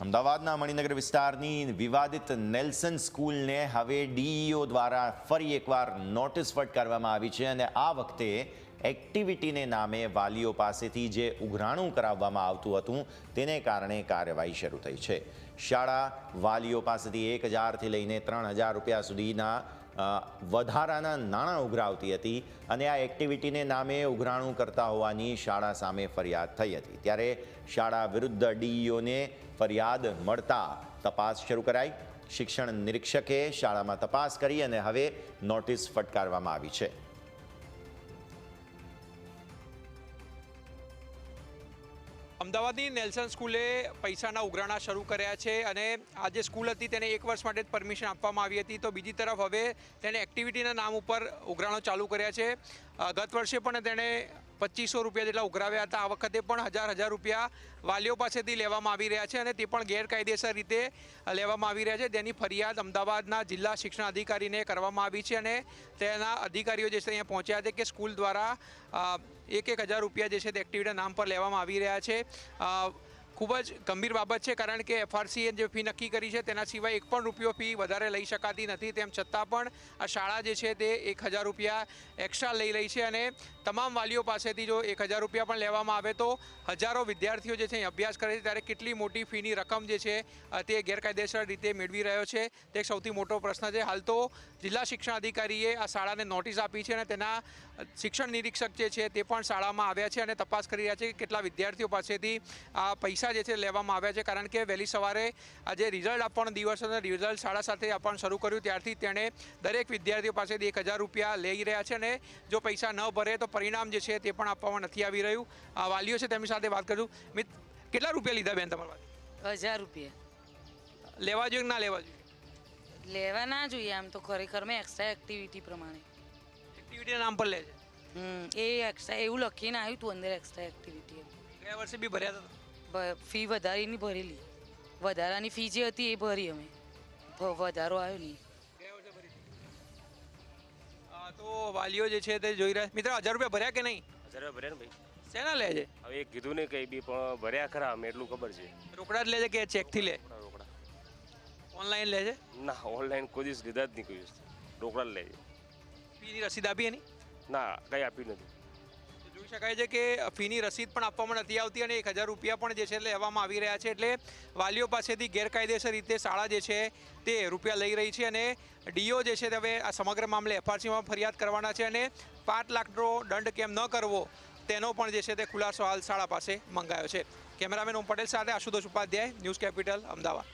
અમદાવાદના મણિનગર વિસ્તારની વિવાદિત નેલ્સન સ્કૂલને હવે ડીઈઓ દ્વારા ફરી એકવાર નોટિસ ફટકારવામાં આવી છે અને આ વખતે એક્ટિવિટીને નામે વાલીઓ પાસેથી જે ઉઘરાણું કરાવવામાં આવતું હતું તેને કારણે કાર્યવાહી શરૂ થઈ છે। શાળા વાલીઓ પાસેથી 1000થી લઈને 3000 રૂપિયા સુધીના વધારાના નાણાં ઉઘરાવતી હતી અને આ એક્ટિવિટીને નામે ઉઘરાણું કરતા હોવાની શાળા સામે ફરિયાદ થઈ હતી। ત્યારે શાળા વિરુદ્ધ ડીઈઓને ફરિયાદ મળતા તપાસ શરૂ કરાઈ। શિક્ષણ નિરીક્ષકે શાળામાં તપાસ કરી અને હવે નોટિસ ફટકારવામાં આવી છે। અમદાવાદની નેલ્સન સ્કૂલે પૈસાના ઉઘરાણા શરૂ કર્યા છે અને આ જે સ્કૂલ હતી તેને 1 વર્ષ માટે જ પરમિશન આપવામાં આવી હતી, તો બીજી તરફ હવે તેને એક્ટિવિટીના નામ ઉપર ઉઘરાણો ચાલુ કર્યા છે। ગત વર્ષે પણ તેણે 2500 રૂપિયા જેટલા ઉઘરાવ્યા હતા। આ વખતે પણ 1000 રૂપિયા વાલીઓ પાસેથી લેવામાં આવી રહ્યા છે અને તે પણ ગેરકાયદેસર રીતે લેવામાં આવી રહ્યા છે, જેની ફરિયાદ અમદાવાદના જિલ્લા શિક્ષણ અધિકારીને કરવામાં આવી છે અને તેના અધિકારીઓ જે છે અહીંયા પહોંચ્યા છે કે સ્કૂલ દ્વારા 1000 રૂપિયા જે છે તે એક્ટિવિટીના નામ પર લેવામાં આવી રહ્યા છે। ખૂબ જ ગંભીર બાબત છે, કારણ કે એફઆરસીએ જે ફી નક્કી કરી છે તેના સિવાય 1 પણ રૂપિયો ફી વધારે લઈ શકાતી નથી। તેમ છતાં પણ આ શાળા જે છે તે 1000 રૂપિયા એક્સ્ટ્રા લઈ રહી છે અને તમામ વાલીઓ પાસેથી જો 1000 રૂપિયા પણ લેવામાં આવે તો હજારો વિદ્યાર્થીઓ જે છે અહીં અભ્યાસ કરે છે, ત્યારે કેટલી મોટી ફીની રકમ જે છે તે ગેરકાયદેસર રીતે મેળવી રહ્યો છે તે એક સૌથી મોટો પ્રશ્ન છે। હાલ તો જિલ્લા શિક્ષણ અધિકારીએ આ શાળાને નોટિસ આપી છે અને તેના શિક્ષણ નિરીક્ષક જે છે તે પણ શાળામાં આવ્યા છે અને તપાસ કરી રહ્યા છે કે કેટલા વિદ્યાર્થીઓ પાસેથી આ પૈસા જે છે લેવામાં આવ્યા છે, કારણ કે વહેલી સવારે આજે રિઝલ્ટ આપવાનો દિવસ હતો, રિઝલ્ટ શાળા સાથે આપવાનું શરૂ કર્યું ત્યારથી તેણે દરેક વિદ્યાર્થીઓ પાસેથી 1000 રૂપિયા લઈ રહ્યા છે અને જો પૈસા ન ભરે તો પરિણામ જે છે તે પણ આપવામાં નથી આવી રહ્યું। વાલીઓ છે તેમની સાથે વાત કરું। કેટલા રૂપિયા લીધા બેન તમારા પાસે? 1000 રૂપિયા લેવા જોઈએ કે ના લેવા જોઈએ? લેવા ના જોઈએ, આમ તો ખરેખર મેં એક્સ્ટ્રા એક્ટિવિટી પ્રમાણે એક્ટિવિટીના નામ પર લે છે। એ એક્સ્ટ્રા એવું લખીને આવ્યું તું અંદર એક્સ્ટ્રા એક્ટિવિટી। ગયા વર્ષે બી ભર્યા હતા? ફી વધારીની ભરેલી, વધારાની ફી જે હતી એ ભરી અમે, વધારો આવ્યો નહીં। તો વાલીઓ જે છે તે જોઈ રહ્યા મિત્ર 1000 રૂપિયા ભર્યા કે નહીં? 1000 રૂપિયા ભર્યા ને ભાઈ। શેના લે છે? હવે એ કીધું ને કંઈ બી પણ ભર્યા ખરા, અમે એટલું ખબર છે। રોકડા જ લે છે કે ચેકથી લે? રોકડા। ઓનલાઈન લે છે? ના, ઓનલાઈન કોઈ દિવસ લીધા જ નહીં, કોઈ દિવસ રોકડા જ લે છે। ફીની રસીદ આપી એની? ના, કંઈ આપ્યું નથી। જોઈ શકાય છે કે ફીની રસીદ પણ આપવામાં નથી આવતી અને 1000 રૂપિયા પણ જે છે લેવામાં આવી રહ્યા છે, એટલે વાલીઓ પાસેથી ગેરકાયદેસર રીતે શાળા જે છે તે રૂપિયા લઈ રહી છે અને ડીઓ જે છે તે હવે આ સમગ્ર મામલે એફઆરસીમાં ફરિયાદ કરવાના છે અને 5 લાખનો દંડ કેમ ન કરવો તેનો પણ જે છે તે ખુલાસો હાલ શાળા પાસે મંગાયો છે। કેમેરામેન ઓમ પટેલ સાથે આશુતોષ ઉપાધ્યાય, ન્યૂઝ કેપિટલ, અમદાવાદ।